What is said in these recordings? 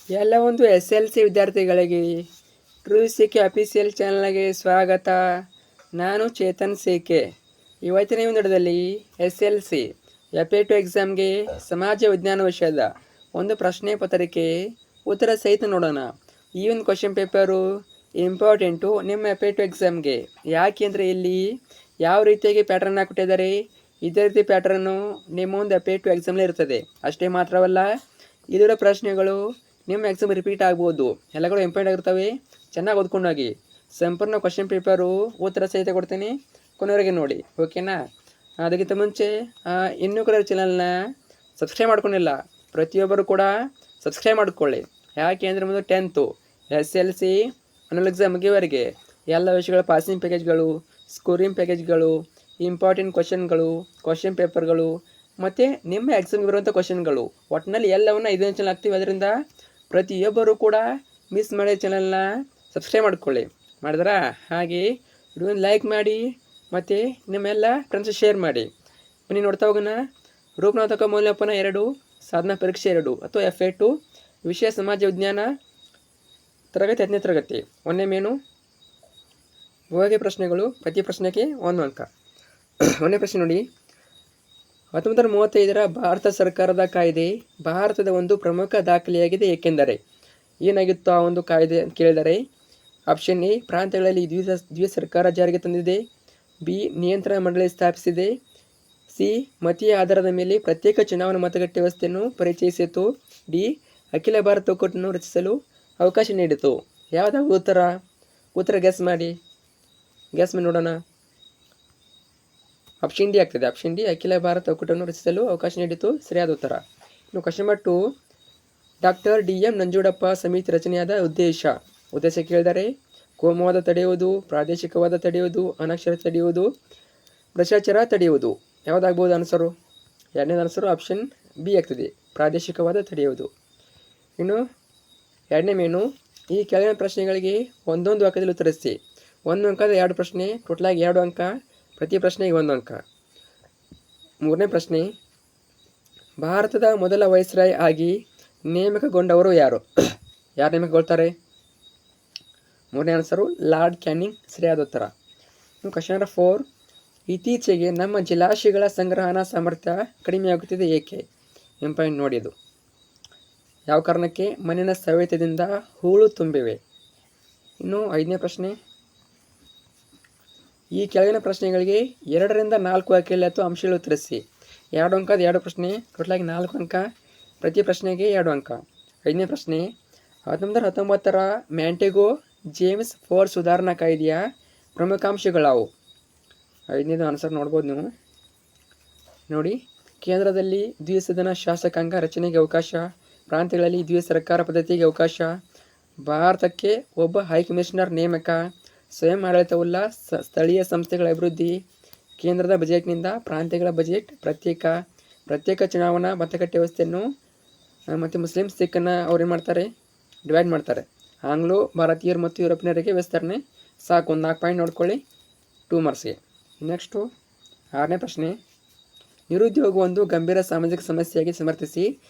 ಎಲ್ಲ ಒಂದು SLC ವಿದ್ಯಾರ್ಥಿಗಳಿಗೆ ಟ್ರೂ ಕೆ ಅಫಿಷಿಯಲ್ ಚಾನಲ್ಗೆ ಸ್ವಾಗತ. ನಾನು ಚೇತನ್ ಕೆ. ಇವತ್ತಿನ ವಿಡಿಯೋದಲ್ಲಿ SLC FA2 ಎಕ್ಸಾಮ್ಗೆ ಸಮಾಜ ವಿಜ್ಞಾನ ವಿಷಯದ ಒಂದು ಪ್ರಶ್ನೆ ಪತ್ರಿಕೆ ಉತ್ತರ ಸಹಿತ ನೋಡೋಣ. ಈ ಒಂದು ಕ್ವಶನ್ ಪೇಪರು ಇಂಪಾರ್ಟೆಂಟು ನಿಮ್ಮ FA2 ಎಕ್ಸಾಮ್ಗೆ. ಯಾಕೆ ಅಂದರೆ ಇಲ್ಲಿ ಯಾವ ರೀತಿಯಾಗಿ ಪ್ಯಾಟ್ರನ್ನ ಕೊಟ್ಟಿದ್ದಾರೆ, ಇದೇ ರೀತಿ ಪ್ಯಾಟ್ರನ್ನು ನಿಮ್ಮ ಒಂದು FA2 ಎಕ್ಸಾಮ್ಲೇ ಇರ್ತದೆ. ಅಷ್ಟೇ ಮಾತ್ರವಲ್ಲ, ಇದರ ಪ್ರಶ್ನೆಗಳು ನಿಮ್ಮ ಎಕ್ಸಾಮ್ ರಿಪೀಟ್ ಆಗ್ಬೋದು. ಎಲ್ಲಗಳು ಇಂಪಾರ್ಟೆಂಟ್ ಆಗಿರ್ತವೆ. ಚೆನ್ನಾಗಿ ಓದ್ಕೊಂಡೋಗಿ. ಸಂಪೂರ್ಣ ಕ್ವಶನ್ ಪೇಪರು ಉತ್ತರ ಸಹಿತ ಕೊಡ್ತೀನಿ, ಕೊನೆವರೆಗೆ ನೋಡಿ, ಓಕೆನಾ? ಅದಕ್ಕಿಂತ ಮುಂಚೆ ಇನ್ನೂ ಕೂಡ ಚಾನಲ್ನ ಸಬ್ಸ್ಕ್ರೈಬ್ ಮಾಡ್ಕೊಂಡಿಲ್ಲ, ಪ್ರತಿಯೊಬ್ಬರು ಕೂಡ ಸಬ್ಸ್ಕ್ರೈಬ್ ಮಾಡ್ಕೊಳ್ಳಿ. ಯಾಕೆ ಅಂದರೆ ಮುಂದೆ 10th SLC ಅನ್ನಲ್ ಎಕ್ಸಾಮ್ ಮುಗಿಯವರೆಗೆ ಎಲ್ಲ ವಿಷಯಗಳ ಪಾಸಿಂಗ್ ಪ್ಯಾಕೇಜ್ಗಳು, ಸ್ಕೋರಿಂಗ್ ಪ್ಯಾಕೇಜ್ಗಳು, ಇಂಪಾರ್ಟೆಂಟ್ ಕ್ವಶನ್ ಪೇಪರ್ಗಳು ಮತ್ತು ನಿಮ್ಮ ಎಕ್ಸಾಮ್ಗೆ ಬರುವಂಥ ಕ್ವಶನ್ಗಳು, ಒಟ್ಟಿನಲ್ಲಿ ಎಲ್ಲವನ್ನ ಇದೊಂದು ಚಾನಲ್ ಆಗ್ತೀವಿ. ಅದರಿಂದ ಪ್ರತಿಯೊಬ್ಬರು ಕೂಡ ಮಿಸ್ ಮಾಡೋ ಚಾನಲ್ನ ಸಬ್ಸ್ಕ್ರೈಬ್ ಮಾಡ್ಕೊಳ್ಳಿ. ಮಾಡಿದ್ರಾ? ಹಾಗೆ ವಿಡಿಯೋನ ಲೈಕ್ ಮಾಡಿ ಮತ್ತು ನಿಮ್ಮೆಲ್ಲ ಫ್ರೆಂಡ್ಸ್ ಶೇರ್ ಮಾಡಿ. ಬನ್ನಿ ನೋಡ್ತಾ ಹೋಗೋಣ. ರೂಪನಾಥಕ ಮೌಲ್ಯಮಾಪನ 2, ಸಾಧನಾ ಪರೀಕ್ಷೆ 2 ಅಥವಾ FA2 ವಿಷಯ ಸಮಾಜ ವಿಜ್ಞಾನ ತರಗತಿ 10ನೇ ತರಗತಿ. ಒಂದನೇ ಮೇನು ಭೂಗೋಳ ಪ್ರಶ್ನೆಗಳು. ಪ್ರತಿ ಪ್ರಶ್ನೆಗೆ 1 ಅಂಕ. ಒಂದನೇ ಪ್ರಶ್ನೆ ನೋಡಿ. 1935ರ ಭಾರತ ಸರ್ಕಾರದ ಕಾಯ್ದೆ ಭಾರತದ ಒಂದು ಪ್ರಮುಖ ದಾಖಲೆಯಾಗಿದೆ, ಏಕೆಂದರೆ ಏನಾಗಿತ್ತು ಆ ಒಂದು ಕಾಯ್ದೆ ಅಂತ ಕೇಳಿದರೆ, ಆಪ್ಷನ್ ಎ ಪ್ರಾಂತ್ಯಗಳಲ್ಲಿ ದ್ವಿ ಸರ್ಕಾರ ಜಾರಿಗೆ ತಂದಿದೆ, ಬಿ ನಿಯಂತ್ರಣ ಮಂಡಳಿ ಸ್ಥಾಪಿಸಿದೆ, ಸಿ ಮತೀಯ ಆಧಾರದ ಮೇಲೆ ಪ್ರತ್ಯೇಕ ಚುನಾವಣಾ ಮತಗಟ್ಟೆ ವ್ಯವಸ್ಥೆಯನ್ನು ಪರಿಚಯಿಸಿತು, ಡಿ ಅಖಿಲ ಭಾರತ ಒಕ್ಕೂಟವನ್ನು ರಚಿಸಲು ಅವಕಾಶ ನೀಡಿತು. ಯಾವುದಾದ್ರು ಉತ್ತರ ಗೆಸ್ ಮಾಡಿ ನೋಡೋಣ. ಆಪ್ಷನ್ ಡಿ ಆಗ್ತದೆ. ಆಪ್ಷನ್ ಡಿ ಅಖಿಲ ಭಾರತ ಒಕ್ಕೂಟವನ್ನು ರಚಿಸಲು ಅವಕಾಶ ನೀಡಿತು, ಸರಿಯಾದ ಉತ್ತರ. ಇನ್ನು question number 2, doctor DM Nanjundappa ಸಮಿತಿ ರಚನೆಯಾದ ಉದ್ದೇಶ ಕೇಳಿದರೆ, ಕೋಮುವಾದ ತಡೆಯುವುದು, ಪ್ರಾದೇಶಿಕವಾದ ತಡೆಯುವುದು, ಅನಕ್ಷರ ತಡೆಯುವುದು, ಭ್ರಷ್ಟಾಚಾರ ತಡೆಯುವುದು. ಯಾವುದಾಗ್ಬೋದು ಆನ್ಸರು? ಎರಡನೇದು ಆನ್ಸರು ಆಪ್ಷನ್ ಬಿ ಆಗ್ತದೆ, ಪ್ರಾದೇಶಿಕವಾದ ತಡೆಯುವುದು. ಇನ್ನು ಎರಡನೇ ಮೇನು, ಈ ಕೆಳಗಿನ ಪ್ರಶ್ನೆಗಳಿಗೆ ಒಂದೊಂದು ವಾಕ್ಯದಲ್ಲಿ ಉತ್ತರಿಸಿ. 1 ಅಂಕದ 2 ಪ್ರಶ್ನೆ, ಟೋಟಲಾಗಿ 2 ಅಂಕ, ಪ್ರತಿ ಪ್ರಶ್ನೆಗೆ 1 ಅಂಕ. ಮೂರನೇ ಪ್ರಶ್ನೆ, ಭಾರತದ ಮೊದಲ ವೈಸ್ರಾಯ್ ಆಗಿ ನೇಮಕಗೊಂಡವರು ಯಾರು ನೇಮಕಗೊಳ್ತಾರೆ? ಮೂರನೇ ಆನ್ಸರು ಲಾರ್ಡ್ ಕ್ಯಾನಿಂಗ್, ಸರಿಯಾದ ಉತ್ತರ. ಕ್ವಶನ್ ನಂಬರ್ 4, ಇತ್ತೀಚೆಗೆ ನಮ್ಮ ಜಲಾಶಯಗಳ ಸಂಗ್ರಹಣಾ ಸಾಮರ್ಥ್ಯ ಕಡಿಮೆಯಾಗುತ್ತಿದೆ, ಏಕೆ? ಇಂಪಾರ್ಟೆಂಟ್ ನೋಡಿ. ಅದು ಯಾವ ಕಾರಣಕ್ಕೆ? ಮಣ್ಣಿನ ಸವೆತದಿಂದ ಹೂಳು ತುಂಬಿವೆ. ಇನ್ನು 5ನೇ ಪ್ರಶ್ನೆ, ಈ ಕೆಳಗಿನ ಪ್ರಶ್ನೆಗಳಿಗೆ 2 ರಿಂದ 4 ವಾಕ್ಯದಲ್ಲಿ ಅಥವಾ ಅಂಶಗಳು ಉತ್ತರಿಸಿ. 2 ಅಂಕದ 2 ಪ್ರಶ್ನೆ, ಟೋಟಲಾಗಿ 4 ಅಂಕ, ಪ್ರತಿ ಪ್ರಶ್ನೆಗೆ 2 ಅಂಕ. 5ನೇ ಪ್ರಶ್ನೆ, 1919ರ ಮ್ಯಾಂಟೆಗೋ ಜೇಮ್ಸ್ ಫೋರ್ಡ್ ಸುಧಾರಣಾ ಕಾಯ್ದೆಯ ಪ್ರಮುಖ ಅಂಶಗಳಾವು? 5ನೇದು ಆನ್ಸರ್ ನೋಡ್ಬೋದು ನೀವು ನೋಡಿ. ಕೇಂದ್ರದಲ್ಲಿ ದ್ವಿಸದನ ಶಾಸಕಾಂಗ ರಚನೆಗೆ ಅವಕಾಶ, ಪ್ರಾಂತ್ಯಗಳಲ್ಲಿ ದ್ವಿ ಸರ್ಕಾರ ಪದ್ಧತಿಗೆ ಅವಕಾಶ, ಭಾರತಕ್ಕೆ ಒಬ್ಬ ಹೈಕಮಿಷನರ್ ನೇಮಕ, ಸ್ವಯಂ ಆಡಳಿತವುಳ್ಳ ಸ್ಥಳೀಯ ಸಂಸ್ಥೆಗಳ ಅಭಿವೃದ್ಧಿ, ಕೇಂದ್ರದ ಬಜೆಟ್ನಿಂದ ಪ್ರಾಂತ್ಯಗಳ ಬಜೆಟ್, ಪ್ರತ್ಯೇಕ ಚುನಾವಣಾ ಮತಗಟ್ಟೆ ವ್ಯವಸ್ಥೆಯನ್ನು, ಮತ್ತು ಮುಸ್ಲಿಂ ಸಿಖ್ನ ಅವ್ರು ಏನು ಮಾಡ್ತಾರೆ, ಡಿವೈಡ್ ಮಾಡ್ತಾರೆ. ಆಂಗ್ಲೋ ಭಾರತೀಯರು ಮತ್ತು ಯುರೋಪಿಯನರಿಗೆ ವಿಸ್ತರಣೆ. ಸಾಕು, ಒಂದು 4 ಪಾಯಿಂಟ್ ನೋಡ್ಕೊಳ್ಳಿ, 2 ಮಾರ್ಕ್ಸ್ಗೆ. ನೆಕ್ಸ್ಟು 6ನೇ ಪ್ರಶ್ನೆ, ನಿರುದ್ಯೋಗ ಒಂದು ಗಂಭೀರ ಸಾಮಾಜಿಕ ಸಮಸ್ಯೆಯಾಗಿ ಸಮರ್ಥಿಸಿ.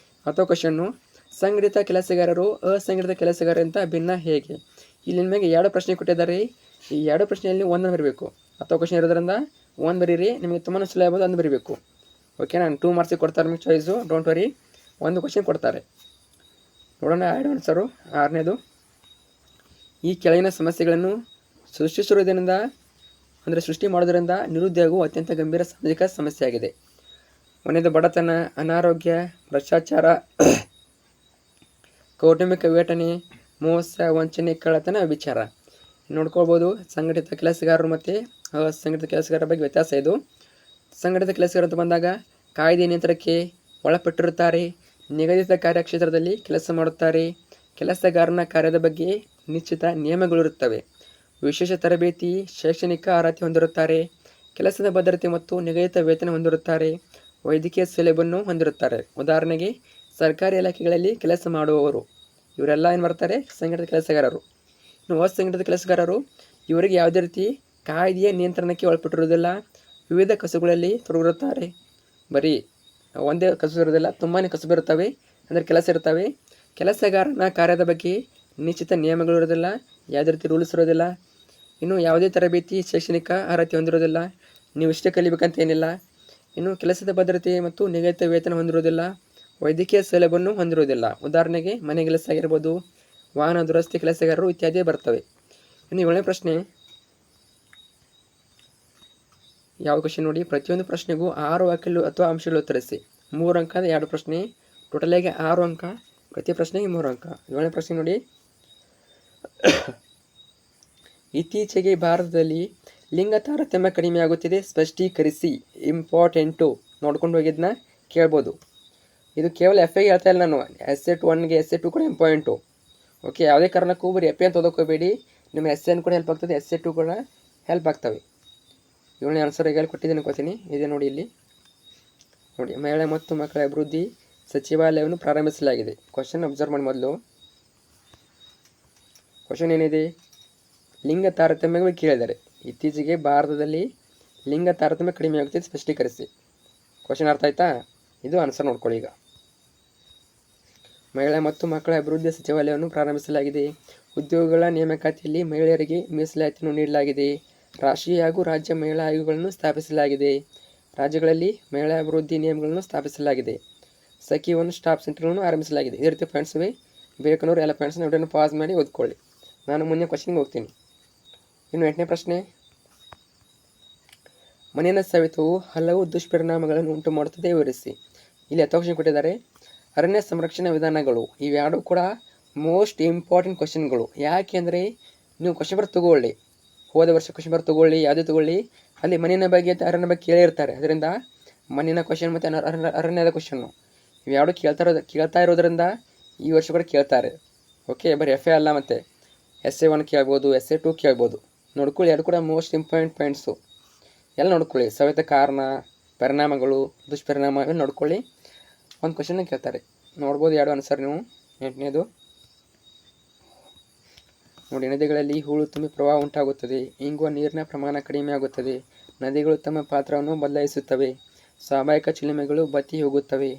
ಅಥವಾ ಕ್ವಶನ್ನು, ಸಂಘಟಿತ ಕೆಲಸಗಾರರು ಅಸಂಘಟಿತ ಕೆಲಸಗಾರರಿಂದ ಭಿನ್ನ ಹೇಗೆ? ಇಲ್ಲಿ ನಿಮಗೆ 2 ಪ್ರಶ್ನೆ ಕೊಟ್ಟಿದ್ದಾರೆ. ಈ 2 ಪ್ರಶ್ನೆಯಲ್ಲಿ 1 ಬರೀಬೇಕು. ಅಥವಾ ಕ್ವಶನ್ ಇರೋದ್ರಿಂದ 1 ಬರೀರಿ, ನಿಮಗೆ ತುಂಬಾ ಸುಲಭ ಆಗ್ಬೋದು, 1 ಬರೀಬೇಕು. ಓಕೆ, ನಾನು 2 ಮಾರ್ಕ್ಸಿಗೆ ಕೊಡ್ತಾರೆ ನಿಮಗೆ ಚಾಯ್ಸು, ಡೋಂಟ್ ವರಿ. 1 ಕ್ವಶನ್ ಕೊಡ್ತಾರೆ. ನೋಡೋಣ 2 ಆನ್ಸರು. 6ನೇದು, ಈ ಕೆಳಗಿನ ಸಮಸ್ಯೆಗಳನ್ನು ಸೃಷ್ಟಿ ಮಾಡೋದರಿಂದ ನಿರುದ್ಯೋಗವು ಅತ್ಯಂತ ಗಂಭೀರ ಸಾಮಾಜಿಕ ಸಮಸ್ಯೆಯಾಗಿದೆ. 1ನೇದು ಬಡತನ, ಅನಾರೋಗ್ಯ, ಭ್ರಷ್ಟಾಚಾರ, ಕೌಟುಂಬಿಕ ವೇತನೆ, ಮೋಸ, ವಂಚನೆ, ಕಳ್ಳತನ, ವಿಚಾರ. ನೋಡ್ಕೊಳ್ಬೋದು. ಸಂಘಟಿತ ಕೆಲಸಗಾರರು ಮತ್ತು ಅಸಂಘಟಿತ ಕೆಲಸಗಾರರ ಬಗ್ಗೆ ವ್ಯತ್ಯಾಸ ಇದು. ಸಂಘಟಿತ ಕೆಲಸಗಾರ ಅಂತ ಬಂದಾಗ ಕಾಯ್ದೆ ನಿಯಂತ್ರಣಕ್ಕೆ ಒಳಪಟ್ಟಿರುತ್ತಾರೆ, ನಿಗದಿತ ಕಾರ್ಯಕ್ಷೇತ್ರದಲ್ಲಿ ಕೆಲಸ ಮಾಡುತ್ತಾರೆ, ಕೆಲಸಗಾರನ ಕಾರ್ಯದ ಬಗ್ಗೆ ನಿಶ್ಚಿತ ನಿಯಮಗಳಿರುತ್ತವೆ, ವಿಶೇಷ ತರಬೇತಿ, ಶೈಕ್ಷಣಿಕ ಅರ್ಹತೆ ಹೊಂದಿರುತ್ತಾರೆ, ಕೆಲಸದ ಭದ್ರತೆ ಮತ್ತು ನಿಗದಿತ ವೇತನ ಹೊಂದಿರುತ್ತಾರೆ, ವೈದ್ಯಕೀಯ ಸೌಲಭ್ಯವನ್ನು ಹೊಂದಿರುತ್ತಾರೆ. ಉದಾಹರಣೆಗೆ ಸರ್ಕಾರಿ ಇಲಾಖೆಗಳಲ್ಲಿ ಕೆಲಸ ಮಾಡುವವರು, ಇವರೆಲ್ಲ ಏನು ಮಾಡ್ತಾರೆ? ಸಂಘಟಿತ ಕೆಲಸಗಾರರು. ಇನ್ನು ಅಸಂಘಟಿತ ಕೆಲಸಗಾರರು, ಇವರಿಗೆ ಯಾವುದೇ ರೀತಿ ಕಾಯ್ದೆಯ ನಿಯಂತ್ರಣಕ್ಕೆ ಒಳಪಟ್ಟಿರುವುದಿಲ್ಲ, ವಿವಿಧ ಕಸುಗಳಲ್ಲಿ ತೊಡಗಿರುತ್ತಾರೆ. ಬರೀ ಒಂದೇ ಕಸುಬು ಇರೋದಿಲ್ಲ, ತುಂಬಾ ಕಸುಬು ಇರ್ತವೆ, ಅಂದರೆ ಕೆಲಸ ಇರ್ತವೆ. ಕೆಲಸಗಾರನ ಕಾರ್ಯದ ಬಗ್ಗೆ ನಿಶ್ಚಿತ ನಿಯಮಗಳು ಇರೋದಿಲ್ಲ, ಯಾವುದೇ ರೀತಿ ರೂಲ್ಸ್ ಇರೋದಿಲ್ಲ. ಇನ್ನು ಯಾವುದೇ ತರಬೇತಿ ಶೈಕ್ಷಣಿಕ ಅರ್ಹತೆ ಹೊಂದಿರೋದಿಲ್ಲ, ನೀವು ಇಷ್ಟೇ ಕಲಿಬೇಕಂತ ಏನಿಲ್ಲ. ಇನ್ನು ಕೆಲಸದ ಭದ್ರತೆ ಮತ್ತು ನಿಗದಿತ ವೇತನ ಹೊಂದಿರೋದಿಲ್ಲ, ವೈದ್ಯಕೀಯ ಸೌಲಭ್ಯವನ್ನು ಹೊಂದಿರೋದಿಲ್ಲ. ಉದಾಹರಣೆಗೆ ಮನೆ ಕೆಲಸ ಆಗಿರ್ಬೋದು, ವಾಹನ ದುರಸ್ತಿ ಕೆಲಸಗಾರರು ಇತ್ಯಾದಿ ಬರ್ತವೆ. ಇನ್ನು 7ನೇ ಪ್ರಶ್ನೆ, ಯಾವ ಕ್ವಶನ್ ನೋಡಿ, ಪ್ರತಿಯೊಂದು ಪ್ರಶ್ನೆಗೂ 6 ವಾಕ್ಯಗಳು ಅಥವಾ ಅಂಶಗಳು ಉತ್ತರಿಸಿ. 3 ಅಂಕದ 2 ಪ್ರಶ್ನೆ, ಟೋಟಲಾಗಿ 6 ಅಂಕ, ಪ್ರತಿ ಪ್ರಶ್ನೆಗೆ 3 ಅಂಕ. 7ನೇ ಪ್ರಶ್ನೆ ನೋಡಿ, ಇತ್ತೀಚೆಗೆ ಭಾರತದಲ್ಲಿ ಲಿಂಗ ತಾರತಮ್ಯ ಕಡಿಮೆಯಾಗುತ್ತಿದೆ, ಸ್ಪಷ್ಟೀಕರಿಸಿ. ಇಂಪಾರ್ಟೆಂಟು, ನೋಡ್ಕೊಂಡು ಹೋಗಿದ್ದನ್ನ ಕೇಳ್ಬೋದು. ಇದು ಕೇವಲ ಎಫ್ ಎಗೆ ಹೇಳ್ತಾ ಇಲ್ಲ ನಾನು, ಎಸ್ಸೆ 1ಗೆ ಎಸ್ಸೆ 2 ಕೂಡ ಇಂಪಾರ್ಟೆಂಟು. ಓಕೆ, ಯಾವುದೇ ಕಾರಣಕ್ಕೂ ಬರೀ ಎಫ್ ಎ ಅಂತ ಓದೋಕೋಬೇಡಿ, ನಿಮ್ಮ ಎಸ್ ಎನ್ ಕೂಡ ಹೆಲ್ಪ್ ಆಗ್ತದೆ, ಎಸ್ಸೆ 2 ಕೂಡ ಹೆಲ್ಪ್ ಆಗ್ತವೆ. 7ನೇ ಆನ್ಸರ್ ಈಗ ಕೊಟ್ಟಿದ್ದೇನೆ ಅನ್ಕೋತೀನಿ, ಇದೆ ನೋಡಿ ಇಲ್ಲಿ ನೋಡಿ. ಮಹಿಳೆ ಮತ್ತು ಮಕ್ಕಳ ಅಭಿವೃದ್ಧಿ ಸಚಿವಾಲಯವನ್ನು ಪ್ರಾರಂಭಿಸಲಾಗಿದೆ. ಕ್ವಶನ್ ಅಬ್ಸರ್ವ್ ಮಾಡಿ ಮೊದಲು. ಕ್ವಶನ್ ಏನಿದೆ, ಲಿಂಗ ತಾರತಮ್ಯಗಳು ಕೇಳಿದ್ದಾರೆ. ಇತ್ತೀಚೆಗೆ ಭಾರತದಲ್ಲಿ ಲಿಂಗ ತಾರತಮ್ಯ ಕಡಿಮೆಯಾಗುತ್ತಿದೆ, ಸ್ಪಷ್ಟೀಕರಿಸಿ. ಕ್ವಶನ್ ಅರ್ಥ ಆಯ್ತಾ? ಇದು ಆನ್ಸರ್ ನೋಡ್ಕೊಳ್ಳಿ. ಈಗ ಮಹಿಳಾ ಮತ್ತು ಮಕ್ಕಳ ಅಭಿವೃದ್ಧಿ ಸಚಿವಾಲಯವನ್ನು ಪ್ರಾರಂಭಿಸಲಾಗಿದೆ. ಉದ್ಯೋಗಗಳ ನೇಮಕಾತಿಯಲ್ಲಿ ಮಹಿಳೆಯರಿಗೆ ಮೀಸಲಾತಿಯನ್ನು ನೀಡಲಾಗಿದೆ. ರಾಷ್ಟ್ರೀಯ ಹಾಗೂ ರಾಜ್ಯ ಮಹಿಳಾ ಆಯೋಗಗಳನ್ನು ಸ್ಥಾಪಿಸಲಾಗಿದೆ. ರಾಜ್ಯಗಳಲ್ಲಿ ಮಹಿಳಾ ಅಭಿವೃದ್ಧಿ ನಿಯಮಗಳನ್ನು ಸ್ಥಾಪಿಸಲಾಗಿದೆ. ಸಖಿ ಒನ್ ಸ್ಟಾಪ್ ಸೆಂಟರ್ಗಳನ್ನು ಆರಂಭಿಸಲಾಗಿದೆ. ಇದೇ ರೀತಿ ಪಾಯಿಂಟ್ಸ್ ಇವೆ, ಬೇಕನ್ನೋರು ಎಲ್ಲ ಪಾಯಿಂಟ್ಸ್ನ ವಿಡಿಯೋನ ಪಾಸ್ ಮಾಡಿ ಓದ್ಕೊಳ್ಳಿ. ನಾನು ಮುಂದೆ ಕ್ವಶನ್ಗೆ ಹೋಗ್ತೀನಿ. ಇನ್ನು 8ನೇ ಪ್ರಶ್ನೆ, ಮಣ್ಣಿನ ಸವೆತವು ಹಲವು ದುಷ್ಪರಿಣಾಮಗಳನ್ನು ಉಂಟು ಮಾಡುತ್ತದೆ, ವಿವರಿಸಿ. ಇಲ್ಲಿ 10 ಕ್ವಶನ್ ಕೊಟ್ಟಿದ್ದಾರೆ. ಅರಣ್ಯ ಸಂರಕ್ಷಣಾ ವಿಧಾನಗಳು, ಇವೆರಡೂ ಕೂಡ ಮೋಸ್ಟ್ ಇಂಪಾರ್ಟೆಂಟ್ ಕ್ವಶನ್ಗಳು. ಯಾಕೆಂದರೆ ನೀವು ಕ್ವಶನ್ ಪೇಪರ್ ತಗೊಳ್ಳಿ, ಹೋದ ವರ್ಷ ಕ್ವಶನ್ ಪೇಪರ್ ತಗೊಳ್ಳಿ, ಯಾವುದೇ ತಗೊಳ್ಳಿ, ಅಲ್ಲಿ ಮಣ್ಣಿನ ಬಗ್ಗೆ ಮತ್ತು ಅರಣ್ಯ ಬಗ್ಗೆ ಕೇಳಿರ್ತಾರೆ. ಅದರಿಂದ ಮಣ್ಣಿನ ಕ್ವಶನ್ ಮತ್ತು ಅರಣ್ಯದ ಕ್ವಶನ್ನು ಇವೆರಡು ಕೇಳ್ತಾ ಇರೋದ್ರಿಂದ ಈ ವರ್ಷ ಕೂಡ ಕೇಳ್ತಾರೆ. ಓಕೆ, ಬರೀ ಎಫ್ ಎ ಅಲ್ಲ, ಮತ್ತು ಎಸ್ಸೆ 1 ಕೇಳ್ಬೋದು, ಎಸ್ಸೆ 2 ಕೇಳ್ಬೋದು. ನೋಡ್ಕೊಳ್ಳಿ, ಎರಡು ಕೂಡ ಮೋಸ್ಟ್ ಇಂಪಾರ್ಟೆಂಟ್ ಪಾಯಿಂಟ್ಸು ಎಲ್ಲ ನೋಡ್ಕೊಳ್ಳಿ. ಸವೆತ ಕಾರಣ, ಪರಿಣಾಮಗಳು, ದುಷ್ಪರಿಣಾಮ ಇವೆಲ್ಲ ನೋಡ್ಕೊಳ್ಳಿ. ಒಂದು ಕ್ವಶನ್ನ ಕೇಳ್ತಾರೆ, ನೋಡ್ಬೋದು 2 ಆನ್ಸರ್ ನೀವು. 8ನೇದು ನೋಡಿ, ನದಿಗಳಲ್ಲಿ ಹೂಳು ತುಂಬಿ ಪ್ರವಾಹ ಉಂಟಾಗುತ್ತದೆ, ಇಂಗುವ ನೀರಿನ ಪ್ರಮಾಣ ಕಡಿಮೆಯಾಗುತ್ತದೆ, ನದಿಗಳು ತಮ್ಮ ಪಾತ್ರವನ್ನು ಬದಲಾಯಿಸುತ್ತವೆ, ಸ್ವಾಭಾವಿಕ ಚಿಲುಮೆಗಳು ಬತ್ತಿ ಹೋಗುತ್ತವೆ,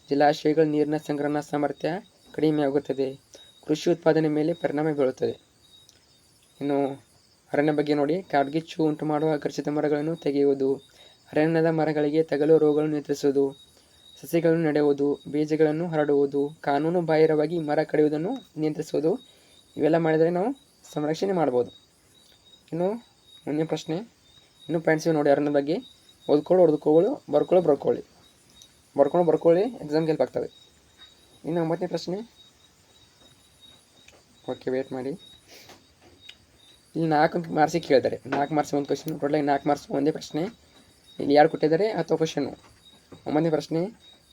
ಜಲಾಶಯಗಳ ನೀರಿನ ಸಂಗ್ರಹಣಾ ಸಾಮರ್ಥ್ಯ ಕಡಿಮೆಯಾಗುತ್ತದೆ, ಕೃಷಿ ಉತ್ಪಾದನೆ ಮೇಲೆ ಪರಿಣಾಮ ಬೀಳುತ್ತದೆ. ಇನ್ನು ಅರಣ್ಯ ಬಗ್ಗೆ ನೋಡಿ, ಕಾಡ್ಗಿಚ್ಚು ಉಂಟು ಮಾಡುವ ಆಕರ್ಷಿತ ಮರಗಳನ್ನು ತೆಗೆಯುವುದು, ಅರಣ್ಯದ ಮರಗಳಿಗೆ ತಗಲುವ ರೋಗಗಳನ್ನು ನಿಯಂತ್ರಿಸುವುದು, ಸಸಿಗಳನ್ನು ನೆಡುವುದು, ಬೀಜಗಳನ್ನು ಹರಡುವುದು, ಕಾನೂನು ಬಾಹಿರವಾಗಿ ಮರ ಕಡಿಯುವುದನ್ನು ನಿಯಂತ್ರಿಸುವುದು. ಇವೆಲ್ಲ ಮಾಡಿದರೆ ನಾವು ಸಂರಕ್ಷಣೆ ಮಾಡ್ಬೋದು. ಇನ್ನು ಮುಂದಿನ ಪ್ರಶ್ನೆ, ಇನ್ನೂ ಪಾಯಿಂಟ್ಸ್ ಇವೆ ನೋಡಿ. ಅರಣ್ಯ ಬಗ್ಗೆ ಓದ್ಕೊಳ್ಳಿ, ಬರ್ಕೊಳ್ಳಿ, ಎಕ್ಸಾಮ್ಗೆ ಹೆಲ್ಪ್ ಆಗ್ತವೆ. ಇನ್ನು 9ನೇ ಪ್ರಶ್ನೆ, ಓಕೆ ವೇಟ್ ಮಾಡಿ. ಇಲ್ಲಿ 4 ಮಾರ್ಕ್ಸಿಗೆ ಕೇಳಿದ್ದಾರೆ. 4 ಮಾರ್ಕ್ಸ್ ಒಂದು ಕ್ವಶನ್, ಟೋಟಲಾಗಿ 4 ಮಾರ್ಕ್ಸ್ ಒಂದೇ ಪ್ರಶ್ನೆ. ಇಲ್ಲಿ ಯಾರು ಕೊಟ್ಟಿದ್ದಾರೆ 10 ಕ್ವಶನ್ನು. 9ನೇ ಪ್ರಶ್ನೆ,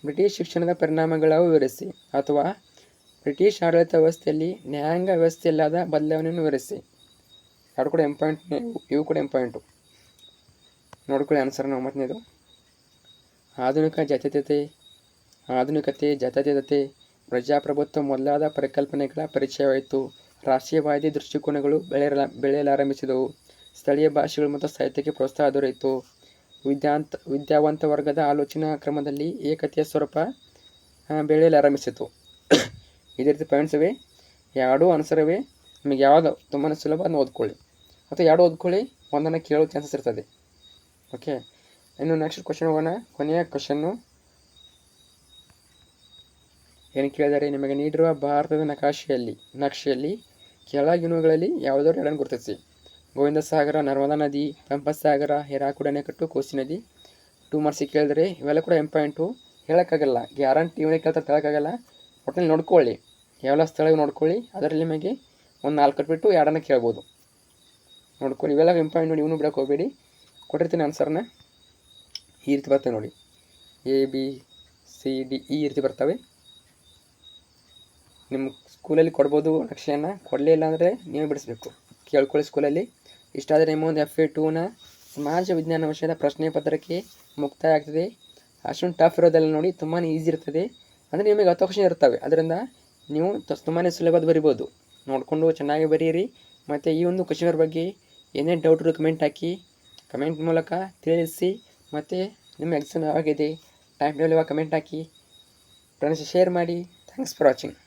ಬ್ರಿಟಿಷ್ ಶಿಕ್ಷಣದ ಪರಿಣಾಮಗಳನ್ನು ವಿವರಿಸಿ, ಅಥವಾ ಬ್ರಿಟಿಷ್ ಆಡಳಿತ ವ್ಯವಸ್ಥೆಯಲ್ಲಿ ನ್ಯಾಯಾಂಗ ವ್ಯವಸ್ಥೆಯಲ್ಲಾದ ಬದಲಾವಣೆಯನ್ನು ವಿವರಿಸಿ. ಎರಡು ಕೂಡ ಇಂಪಾರ್ಟೆಂಟ್, ಇವು ಕೂಡ ಇಂಪಾರ್ಟೆಂಟು. ನೋಡ್ಕೊಳ್ಳಿ ಆನ್ಸರ್. 9ನೇದು, ಆಧುನಿಕತೆ, ಜಾತ್ಯತೀತತೆ, ಪ್ರಜಾಪ್ರಭುತ್ವ ಮೊದಲಾದ ಪರಿಕಲ್ಪನೆಗಳ ಪರಿಚಯವಾಯಿತು. ರಾಷ್ಟ್ರೀಯವಾದಿ ದೃಷ್ಟಿಕೋನಗಳು ಬೆಳೆಯಲಾರಂಭಿಸಿದವು. ಸ್ಥಳೀಯ ಭಾಷೆಗಳು ಮತ್ತು ಸಾಹಿತ್ಯಕ್ಕೆ ಪ್ರೋತ್ಸಾಹ ದೊರೆಯಿತು. ವಿದ್ಯಾವಂತ ವರ್ಗದ ಆಲೋಚನಾ ಕ್ರಮದಲ್ಲಿ ಏಕತೆಯ ಸ್ವರೂಪ ಬೆಳೆಯಲಾರಂಭಿಸಿತು. ಇದೇ ರೀತಿ ಪಾಯಿಂಟ್ಸ್ ಇವೆ, 2 ಆನ್ಸರ್ ಇವೆ. ನಿಮಗೆ ಯಾವುದು ತುಂಬಾ ಸುಲಭ ಅದನ್ನು ಓದ್ಕೊಳ್ಳಿ, ಅಥವಾ 2 ಓದ್ಕೊಳ್ಳಿ, ಒಂದನ್ನು ಕೇಳೋ ಚಾನ್ಸಸ್ ಇರ್ತದೆ. ಓಕೆ, ಇನ್ನು ನೆಕ್ಸ್ಟ್ ಕ್ವಶನ್ ಹೋಗೋಣ. ಕೊನೆಯ ಕ್ವಶನ್ನು ಏನು ಕೇಳಿದರೆ, ನಿಮಗೆ ನೀಡಿರುವ ಭಾರತದ ನಕ್ಷೆಯಲ್ಲಿ ಕೆಳಗಿನವುಗಳಲ್ಲಿ ಯಾವುದಾದ್ರು 2 ಗುರುತಿಸಿ. ಗೋವಿಂದ ಸಾಗರ, ನರ್ಮದಾ ನದಿ, ಪಂಪಸಾಗರ, ಹಿರಾಕುಡ್ ಅಣೆಕಟ್ಟು, ಕೋಸಿ ನದಿ. 2 ಮಾರ್ಕ್ಸಿಗೆ ಕೇಳಿದರೆ ಇವೆಲ್ಲ ಕೂಡ ಇಂಪಾರ್ಟೆಂಟು. ಹೇಳೋಕ್ಕಾಗಲ್ಲ, ಗ್ಯಾರಂಟಿ ಇವನೇ ಕೇಳ್ತಾರೆ, ಹೇಳೋಕ್ಕಾಗಲ್ಲ. ಒಟ್ಟಿನಲ್ಲಿ ನೋಡ್ಕೊಳ್ಳಿ, ಯಾವೆಲ್ಲ ಸ್ಥಳ ನೋಡ್ಕೊಳ್ಳಿ, ಅದರಲ್ಲಿ ನಿಮಗೆ ಒಂದು 4 ಬಿಟ್ಟು 2 ಕೇಳ್ಬೋದು. ನೋಡ್ಕೊಳ್ಳಿ, ಇವೆಲ್ಲ ಇಂಪಾರ್ಟೆಂಟ್ ನೋಡಿ, ಇವನು ಬಿಡೋಕೆ ಹೋಗಬೇಡಿ. ಕೊಟ್ಟಿರ್ತೀನಿ ಆನ್ಸರ್ನ. ಈ ರೀತಿ ಬರ್ತವೆ ನೋಡಿ, ABCD ಈ ರೀತಿ ಬರ್ತವೆ. ನಿಮ್ಮ ಸ್ಕೂಲಲ್ಲಿ ಕೊಡ್ಬೋದು ನಕ್ಷೆಯನ್ನು, ಕೊಡಲೇ ಇಲ್ಲ ಅಂದರೆ ನೀವೇ ಬಿಡಿಸ್ಬೇಕು. ಕೇಳ್ಕೊಳ್ಳಿ ಸ್ಕೂಲಲ್ಲಿ. ಇಷ್ಟಾದರೆ ನಿಮ್ಮೊಂದು FA 2ನ ಸಮಾಜ ವಿಜ್ಞಾನ ವಿಷಯದ ಪ್ರಶ್ನೆ ಪತ್ರಿಕೆ ಮುಕ್ತಾಯ ಆಗ್ತದೆ. ಅಷ್ಟೊಂದು ಟಫ್ ಇರೋದೆಲ್ಲ ನೋಡಿ, ತುಂಬಾ ಈಸಿ ಇರ್ತದೆ. ಅಂದರೆ ನಿಮಗೆ 10 ಕ್ವಶನ್ ಇರ್ತವೆ, ಅದರಿಂದ ನೀವು ತುಂಬಾ ಸುಲಭದ ಬರಿಬೋದು. ನೋಡಿಕೊಂಡು ಚೆನ್ನಾಗಿ ಬರೀರಿ. ಮತ್ತು ಈ ಒಂದು ಕ್ವಶನ್ ಬಗ್ಗೆ ಏನೇ ಡೌಟ್ ಕಮೆಂಟ್ ಹಾಕಿ, ಕಮೆಂಟ್ ಮೂಲಕ ತಿಳಿಸಿ. ಮತ್ತು ನಿಮ್ಮ ಎಕ್ಸಾಮ್ ಯಾವಾಗಿದೆ, ಟೈಮ್ ಟೇಬಲ್ ಕಮೆಂಟ್ ಹಾಕಿ, ಫ್ರೆಂಡ್ಸ್ ಶೇರ್ ಮಾಡಿ. Thanks for watching.